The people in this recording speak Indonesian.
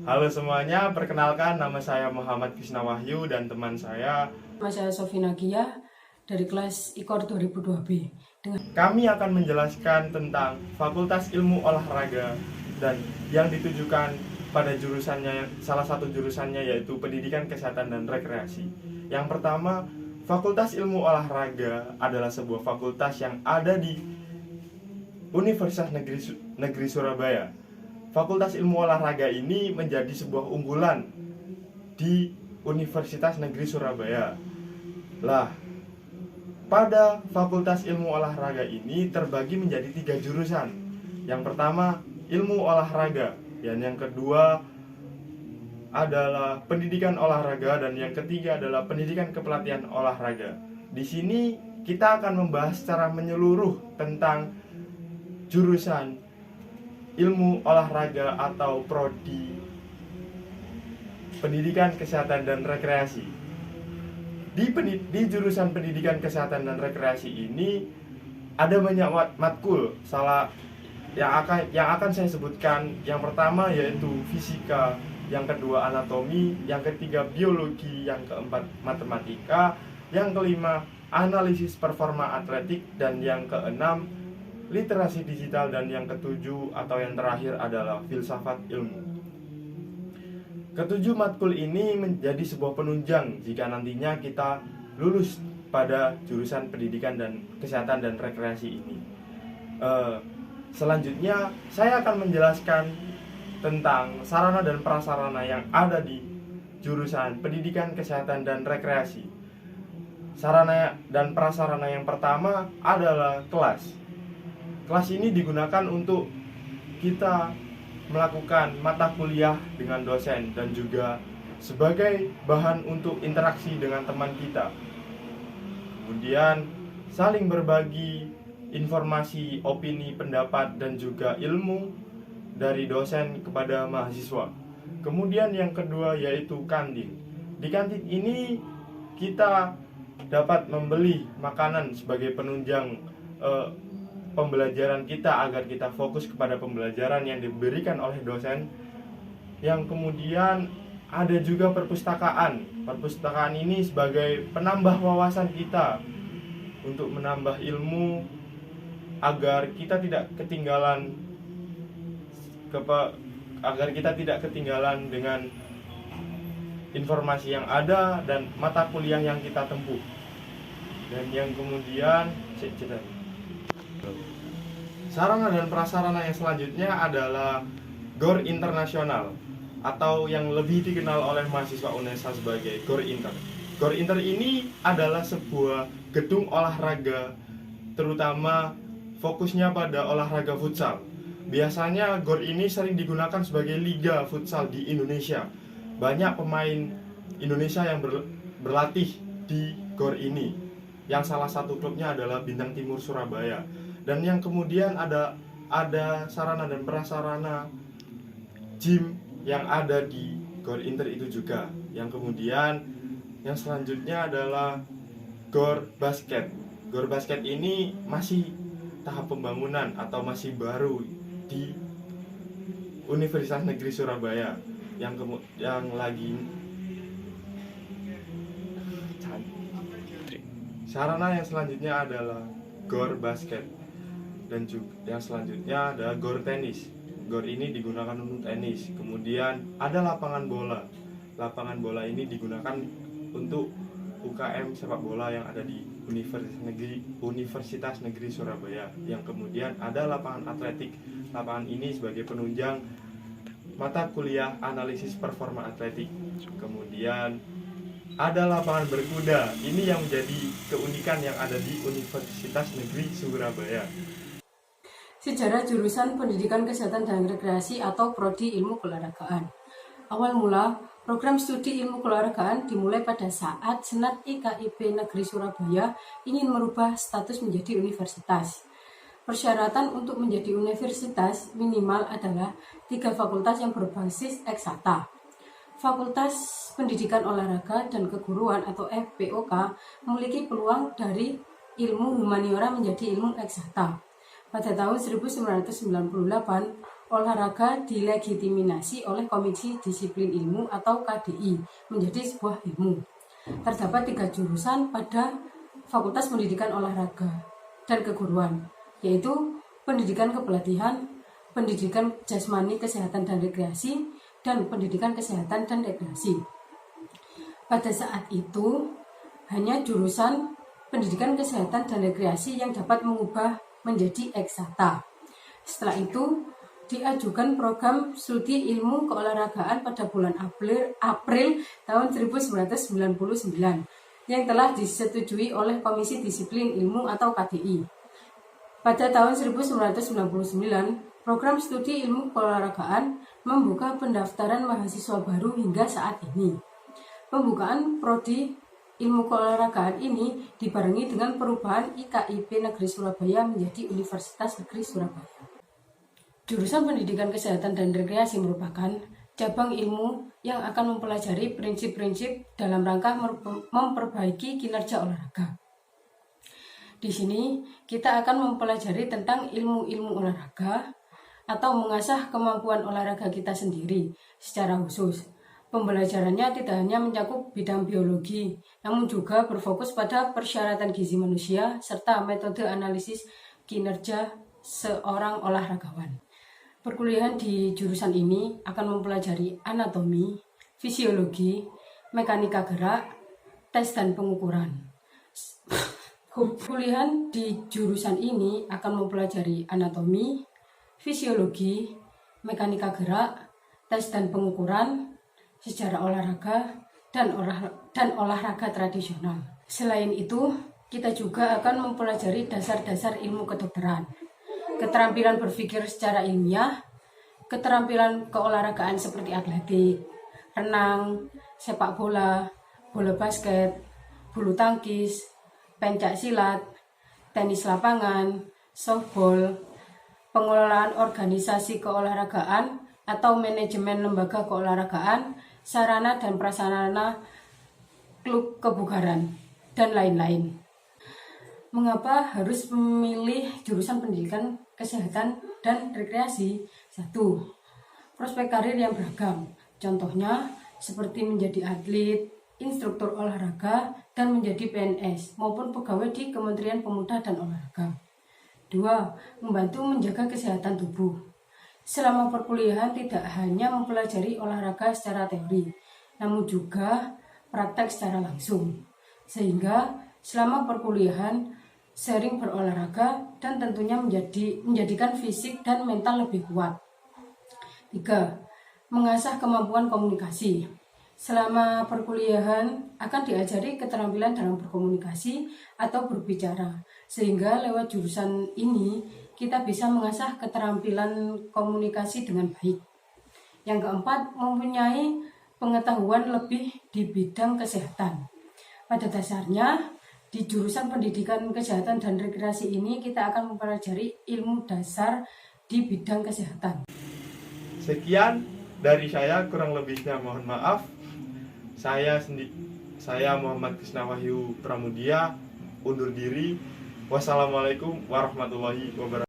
Halo semuanya, perkenalkan nama saya Muhammad Krisna Wahyu dan teman saya. Nama saya Sofina Gia dari kelas IKOR 2002B. Kami akan menjelaskan tentang Fakultas Ilmu Olahraga dan yang ditujukan pada jurusannya, salah satu jurusannya yaitu Pendidikan Kesehatan dan Rekreasi. Yang pertama, Fakultas Ilmu Olahraga adalah sebuah fakultas yang ada di Universitas Negeri Surabaya. Fakultas Ilmu Olahraga ini menjadi sebuah unggulan di Universitas Negeri Surabaya. Lah, pada Fakultas Ilmu Olahraga ini terbagi menjadi 3 jurusan. Yang pertama, Ilmu Olahraga, dan yang kedua adalah Pendidikan Olahraga, dan yang ketiga adalah Pendidikan Kepelatihan Olahraga. Di sini kita akan membahas secara menyeluruh tentang jurusan Ilmu Olahraga atau Prodi Pendidikan Kesehatan dan Rekreasi. Di jurusan Pendidikan Kesehatan dan Rekreasi ini ada banyak matkul. Yang akan saya sebutkan, yang pertama yaitu fisika, yang kedua anatomi, yang ketiga biologi, yang keempat matematika, yang kelima analisis performa atletik, dan yang keenam literasi digital, dan yang ketujuh atau yang terakhir adalah filsafat ilmu. Ketujuh matkul ini menjadi sebuah penunjang jika nantinya kita lulus pada jurusan pendidikan dan kesehatan dan rekreasi ini. Selanjutnya saya akan menjelaskan tentang sarana dan prasarana yang ada di jurusan pendidikan kesehatan dan rekreasi. Sarana dan prasarana yang pertama adalah kelas. Kelas ini digunakan untuk kita melakukan mata kuliah dengan dosen dan juga sebagai bahan untuk interaksi dengan teman kita. Kemudian saling berbagi informasi, opini, pendapat, dan juga ilmu dari dosen kepada mahasiswa. Kemudian yang kedua yaitu kantin. Di kantin ini kita dapat membeli makanan sebagai penunjang pembelajaran kita agar kita fokus kepada pembelajaran yang diberikan oleh dosen. Yang kemudian ada juga perpustakaan. Perpustakaan ini sebagai penambah wawasan kita untuk menambah ilmu agar kita tidak ketinggalan dengan informasi yang ada dan mata kuliah yang kita tempuh. Dan yang kemudian sarana dan prasarana yang selanjutnya adalah GOR Internasional atau yang lebih dikenal oleh mahasiswa UNESA sebagai GOR Inter. GOR Inter ini adalah sebuah gedung olahraga, terutama fokusnya pada olahraga futsal. Biasanya GOR ini sering digunakan sebagai liga futsal di Indonesia. Banyak pemain Indonesia yang berlatih di GOR ini, yang salah satu klubnya adalah Bintang Timur Surabaya. Dan yang kemudian ada sarana dan prasarana gym yang ada di GOR Inter itu juga. Yang kemudian yang selanjutnya adalah GOR Basket. GOR Basket ini masih tahap pembangunan atau masih baru di Universitas Negeri Surabaya. Yang lagi sarana yang selanjutnya adalah GOR Basket. Dan juga yang selanjutnya adalah GOR Tenis. GOR ini digunakan untuk tenis. Kemudian ada lapangan bola. Lapangan bola ini digunakan untuk UKM sepak bola yang ada di Universitas Negeri Surabaya. Yang kemudian ada lapangan atletik. Lapangan ini sebagai penunjang mata kuliah analisis performa atletik. Kemudian ada lapangan berkuda. Ini yang menjadi keunikan yang ada di Universitas Negeri Surabaya. Sejarah jurusan Pendidikan Kesehatan dan Rekreasi atau Prodi Ilmu Keolahragaan. Awal mula, program studi ilmu keolahragaan dimulai pada saat Senat IKIP Negeri Surabaya ingin merubah status menjadi universitas. Persyaratan untuk menjadi universitas minimal adalah 3 fakultas yang berbasis eksakta. Fakultas Pendidikan Olahraga dan Keguruan atau FPOK memiliki peluang dari ilmu humaniora menjadi ilmu eksakta. Pada tahun 1998, olahraga dilegitimasi oleh Komisi Disiplin Ilmu atau KDI menjadi sebuah ilmu. Terdapat 3 jurusan pada Fakultas Pendidikan Olahraga dan Keguruan, yaitu Pendidikan Kepelatihan, Pendidikan Jasmani Kesehatan dan Rekreasi, dan Pendidikan Kesehatan dan Rekreasi. Pada saat itu, hanya jurusan Pendidikan Kesehatan dan Rekreasi yang dapat mengubah menjadi eksakta. Setelah itu, diajukan program studi ilmu keolahragaan pada bulan April tahun 1999 yang telah disetujui oleh Komisi Disiplin Ilmu atau KDI. Pada tahun 1999, program studi ilmu keolahragaan membuka pendaftaran mahasiswa baru hingga saat ini. Pembukaan prodi ilmu keolahragaan ini dibarengi dengan perubahan IKIP Negeri Surabaya menjadi Universitas Negeri Surabaya. Jurusan Pendidikan Kesehatan dan Rekreasi merupakan cabang ilmu yang akan mempelajari prinsip-prinsip dalam rangka memperbaiki kinerja olahraga. Di sini kita akan mempelajari tentang ilmu-ilmu olahraga atau mengasah kemampuan olahraga kita sendiri secara khusus. Pembelajarannya tidak hanya mencakup bidang biologi, namun juga berfokus pada persyaratan gizi manusia serta metode analisis kinerja seorang olahragawan. Perkuliahan di jurusan ini akan mempelajari anatomi, fisiologi, mekanika gerak, tes dan pengukuran. Perkuliahan di jurusan ini akan mempelajari anatomi, fisiologi, mekanika gerak, tes dan pengukuran, sejarah olahraga, dan olahraga tradisional. Selain itu, kita juga akan mempelajari dasar-dasar ilmu kedokteran, keterampilan berpikir secara ilmiah, keterampilan keolahragaan seperti atletik, renang, sepak bola, bola basket, bulu tangkis, pencak silat, tenis lapangan, softball, pengelolaan organisasi keolahragaan atau manajemen lembaga keolahragaan, sarana dan prasarana klub kebugaran, dan lain-lain. Mengapa harus memilih jurusan Pendidikan Kesehatan dan Rekreasi? 1. Prospek karir yang beragam. Contohnya seperti menjadi atlet, instruktur olahraga, dan menjadi PNS maupun pegawai di Kementerian Pemuda dan Olahraga. 2. Membantu menjaga kesehatan tubuh. Selama perkuliahan tidak hanya mempelajari olahraga secara teori, namun juga praktek secara langsung. Sehingga selama perkuliahan sering berolahraga dan tentunya menjadikan fisik dan mental lebih kuat. 3. Mengasah kemampuan komunikasi. Selama perkuliahan akan diajari keterampilan dalam berkomunikasi atau berbicara, sehingga lewat jurusan ini kita bisa mengasah keterampilan komunikasi dengan baik. Yang keempat, mempunyai pengetahuan lebih di bidang kesehatan. Pada dasarnya, di jurusan Pendidikan Kesehatan dan Rekreasi ini kita akan mempelajari ilmu dasar di bidang kesehatan. Sekian dari saya, kurang lebihnya mohon maaf. Saya Muhammad Krisna Wahyu Pramudia undur diri. Wassalamualaikum warahmatullahi wabarakatuh.